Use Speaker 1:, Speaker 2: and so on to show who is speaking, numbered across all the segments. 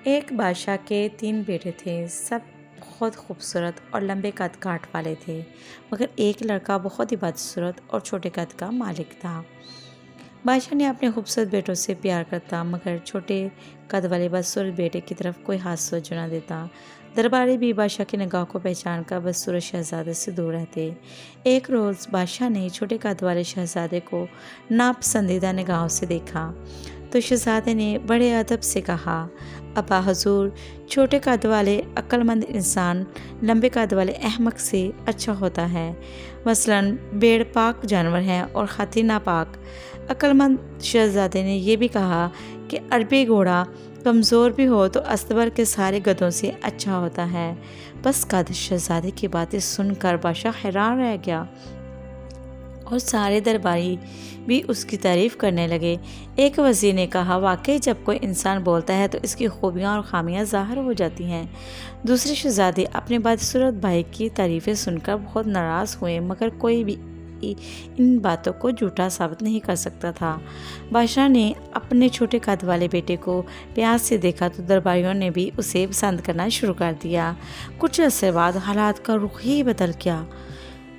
Speaker 1: ایک بادشاہ کے 3 بیٹے تھے۔ سب بہت خوبصورت اور لمبے قد کاٹ والے تھے، مگر ایک لڑکا بہت ہی بدصورت اور چھوٹے قد کا مالک تھا۔ بادشاہ نے اپنے خوبصورت بیٹوں سے پیار کرتا، مگر چھوٹے قد والے بدصورت بیٹے کی طرف کوئی ہاتھ توجہ نہ دیتا۔ درباری بھی بادشاہ کی نگاہ کو پہچان کر بدصورت شہزادے سے دور رہتے۔ ایک روز بادشاہ نے چھوٹے قد والے شہزادے کو ناپسندیدہ نگاہوں سے دیکھا، تو شہزادے نے بڑے ادب سے کہا، ابا حضور، چھوٹے قد والے عقل مند انسان لمبے قد والے احمق سے اچھا ہوتا ہے۔ مثلاً بھیڑ پاک جانور ہے اور ہاتھی ناپاک۔ عقل مند شہزادے نے یہ بھی کہا کہ عربی گھوڑا کمزور بھی ہو تو استبر کے سارے گدھوں سے اچھا ہوتا ہے۔ بس قد شہزادے کی باتیں سن کر بادشاہ حیران رہ گیا اور سارے درباری بھی اس کی تعریف کرنے لگے۔ ایک وزیر نے کہا، واقعی جب کوئی انسان بولتا ہے تو اس کی خوبیاں اور خامیاں ظاہر ہو جاتی ہیں۔ دوسرے شہزادے اپنے بدصورت بھائی کی تعریفیں سن کر بہت ناراض ہوئے، مگر کوئی بھی ان باتوں کو جھوٹا ثابت نہیں کر سکتا تھا۔ بادشاہ نے اپنے چھوٹے قد والے بیٹے کو پیار سے دیکھا تو درباریوں نے بھی اسے پسند کرنا شروع کر دیا۔ کچھ عرصے بعد حالات کا رخ ہی بدل گیا۔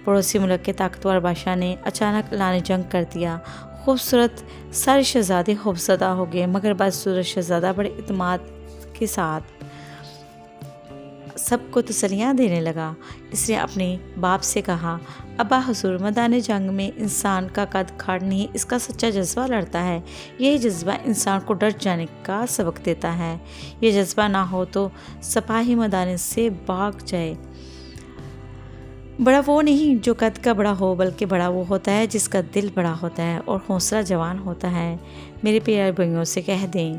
Speaker 1: پڑوسی ملک کے طاقتور بادشاہ نے اچانک اعلان جنگ کر دیا۔ خوبصورت سارے شہزادے خوفزدہ ہو گئے، مگر بدصورت شہزادہ بڑے اعتماد کے ساتھ سب کو تسلیاں دینے لگا۔ اس نے اپنے باپ سے کہا، ابا حضور، میدان جنگ میں انسان کا قد کاٹ نہیں، اس کا سچا جذبہ لڑتا ہے۔ یہی جذبہ انسان کو ڈٹ جانے کا سبق دیتا ہے۔ یہ جذبہ نہ ہو تو سپاہی میدان سے بھاگ جائے۔ بڑا وہ نہیں جو قد کا بڑا ہو، بلکہ بڑا وہ ہوتا ہے جس کا دل بڑا ہوتا ہے اور حوصلہ جوان ہوتا ہے۔ میرے پیارے بھائیوں سے کہہ دیں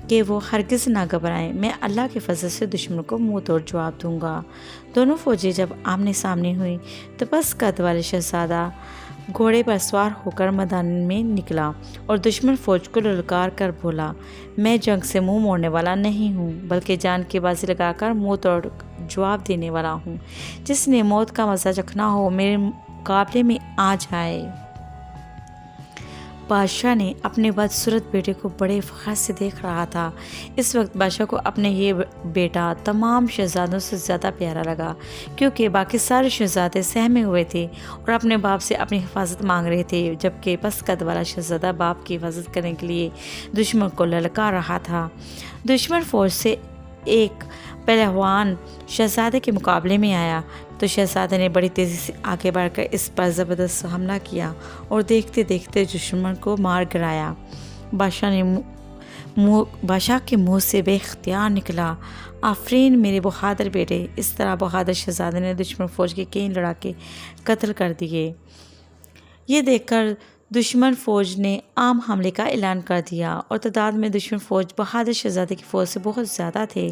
Speaker 1: کہ وہ ہرگز نہ گھبرائیں، میں اللہ کے فضل سے دشمن کو منہ توڑ جواب دوں گا۔ دونوں فوجیں جب آمنے سامنے ہوئی تو پس قد والے شہزادہ گھوڑے پر سوار ہو کر میدان میں نکلا اور دشمن فوج کو للکار کر بولا، میں جنگ سے منہ موڑنے والا نہیں ہوں، بلکہ جان کی بازی لگا کر منہ توڑ جواب دینے والا ہوں۔ جس نے موت کا مزہ چکھنا ہو میرے مقابلے میں آ جائے۔ بادشاہ نے اپنے بدصورت بیٹے کو بڑے فخر سے دیکھ رہا تھا۔ اس وقت بادشاہ کو اپنے یہ بیٹا تمام شہزادوں سے زیادہ پیارا لگا، کیونکہ باقی سارے شہزادے سہمے ہوئے تھے اور اپنے باپ سے اپنی حفاظت مانگ رہے تھے، جبکہ پس قد والا شہزادہ باپ کی حفاظت کرنے کے لیے دشمن کو للکار رہا تھا۔ دشمن فوج سے ایک پہلوان شہزادے کے مقابلے میں آیا تو شہزادے نے بڑی تیزی سے آگے بڑھ کر اس پر زبردست حملہ کیا اور دیکھتے دیکھتے دشمن کو مار گرایا۔ بادشاہ کے منہ سے بے اختیار نکلا، آفرین میرے بہادر بیٹے۔ اس طرح بہادر شہزادے نے دشمن فوج کے کئی لڑاکے قتل کر دیے۔ یہ دیکھ کر دشمن فوج نے عام حملے کا اعلان کر دیا اور تعداد میں دشمن فوج بہادر شہزادے کی فوج سے بہت زیادہ تھے۔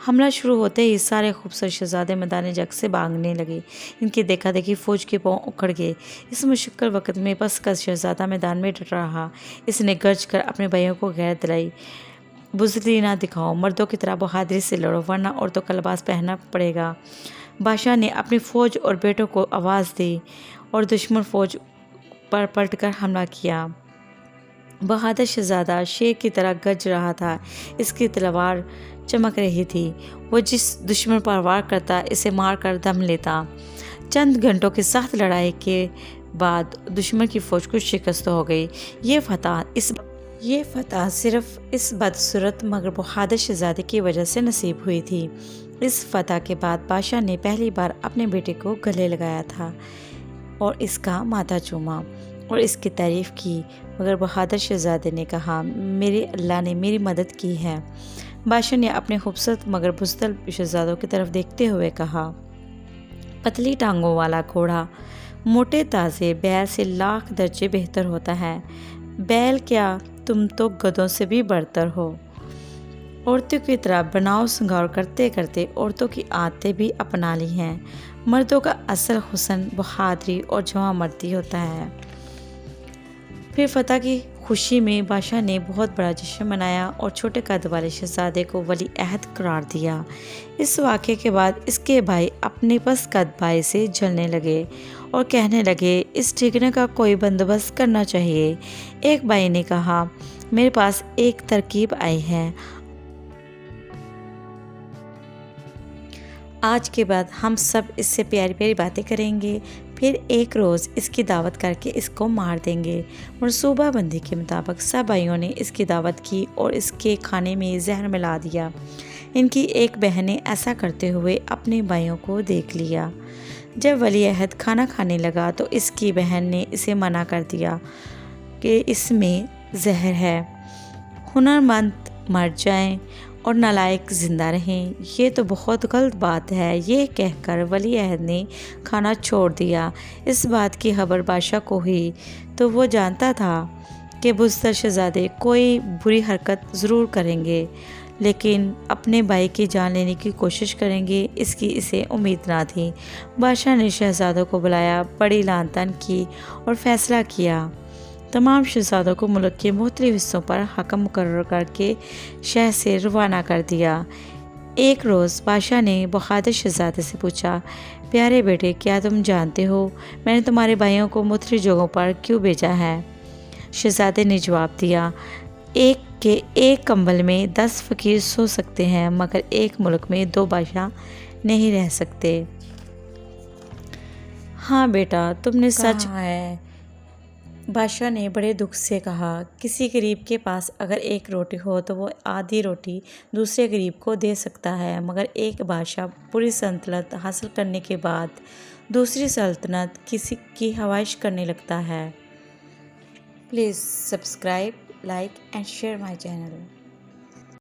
Speaker 1: حملہ شروع ہوتے ہی سارے خوبصورت شہزادے میدان جنگ سے بھاگنے لگے۔ ان کی دیکھا دیکھی فوج کے پاؤں اکھڑ گئے۔ اس مشکل وقت میں پس قد شہزادہ میدان میں ڈٹ رہا۔ اس نے گرج کر اپنے بھائیوں کو غیرت دلائی، بزدلی نہ دکھاؤ، مردوں کی طرح بہادری سے لڑو، ورنہ عورتوں کا لباس پہننا پڑے گا۔ بادشاہ نے اپنی فوج اور بیٹوں کو آواز دی اور دشمن فوج پر پلٹ کر حملہ کیا۔ بہادر شہزادہ شیر کی طرح گرج رہا تھا، اس کی تلوار چمک رہی تھی۔ وہ جس دشمن پر وار کرتا اسے مار کر دم لیتا۔ چند گھنٹوں کی سخت لڑائی کے بعد دشمن کی فوج کو شکست ہو گئی۔ یہ فتح صرف اس بدصورت مگر بہادر شہزادے کی وجہ سے نصیب ہوئی تھی۔ اس فتح کے بعد بادشاہ نے پہلی بار اپنے بیٹے کو گلے لگایا تھا اور اس کا ماتھا چوما اور اس کی تعریف کی، مگر بہادر شہزادے نے کہا، میرے اللہ نے میری مدد کی ہے۔ بادشاہ نے اپنے خوبصورت مگر بزدل شہزادوں کی طرف دیکھتے ہوئے کہا، پتلی ٹانگوں والا گھوڑا موٹے تازے بیل سے لاکھ درجے بہتر ہوتا ہے۔ بیل کیا، تم تو گدھوں سے بھی برتر ہو۔ عورتوں کی طرح بناؤ سنگار کرتے کرتے عورتوں کی عادتیں بھی اپنا لی ہیں۔ مردوں کا اصل حسن بہادری اور جواں مردی ہوتا ہے۔ پھر فتح کی خوشی میں بادشاہ نے بہت بڑا جشن منایا اور چھوٹے قد والے شہزادے کو ولی عہد قرار دیا۔ اس واقعے کے بعد اس کے بھائی اپنے پس قد بھائی سے جلنے لگے اور کہنے لگے، اس ٹھکنے کا کوئی بندوبست کرنا چاہیے۔ ایک بھائی نے کہا، میرے پاس ایک ترکیب آئی ہے، آج کے بعد ہم سب اس سے پیاری پیاری باتیں کریں گے، پھر ایک روز اس کی دعوت کر کے اس کو مار دیں گے۔ منصوبہ بندی کے مطابق سب بھائیوں نے اس کی دعوت کی اور اس کے کھانے میں زہر ملا دیا۔ ان کی ایک بہن نے ایسا کرتے ہوئے اپنے بھائیوں کو دیکھ لیا۔ جب ولی عہد کھانا کھانے لگا تو اس کی بہن نے اسے منع کر دیا کہ اس میں زہر ہے، ہنرمند مر جائیں اور نالائق زندہ رہیں، یہ تو بہت غلط بات ہے۔ یہ کہہ کر ولی عہد نے کھانا چھوڑ دیا۔ اس بات کی خبر بادشاہ کو ہوئی تو وہ جانتا تھا کہ بزدل شہزادے کوئی بری حرکت ضرور کریں گے، لیکن اپنے بھائی کی جان لینے کی کوشش کریں گے، اس کی اسے امید نہ تھی۔ بادشاہ نے شہزادوں کو بلایا، بڑی لان تان کی اور فیصلہ کیا۔ تمام شہزادوں کو ملک کے مختلف حصوں پر حکم مقرر کر کے شہر سے روانہ کر دیا۔ ایک روز بادشاہ نے بہادر شہزادے سے پوچھا، پیارے بیٹے، کیا تم جانتے ہو میں نے تمہارے بھائیوں کو مختلف جگہوں پر کیوں بھیجا ہے؟ شہزادے نے جواب دیا، ایک کمبل میں 10 فقیر سو سکتے ہیں، مگر ایک ملک میں 2 بادشاہ نہیں رہ سکتے۔ ہاں بیٹا، تم نے سچ کہا ہے، بادشاہ نے بڑے دکھ سے کہا۔ کسی غریب کے پاس اگر ایک روٹی ہو تو وہ آدھی روٹی دوسرے غریب کو دے سکتا ہے، مگر ایک بادشاہ پوری سلطنت حاصل کرنے کے بعد دوسری سلطنت کسی کی خواہش کرنے لگتا ہے۔ Please subscribe, like and share my channel.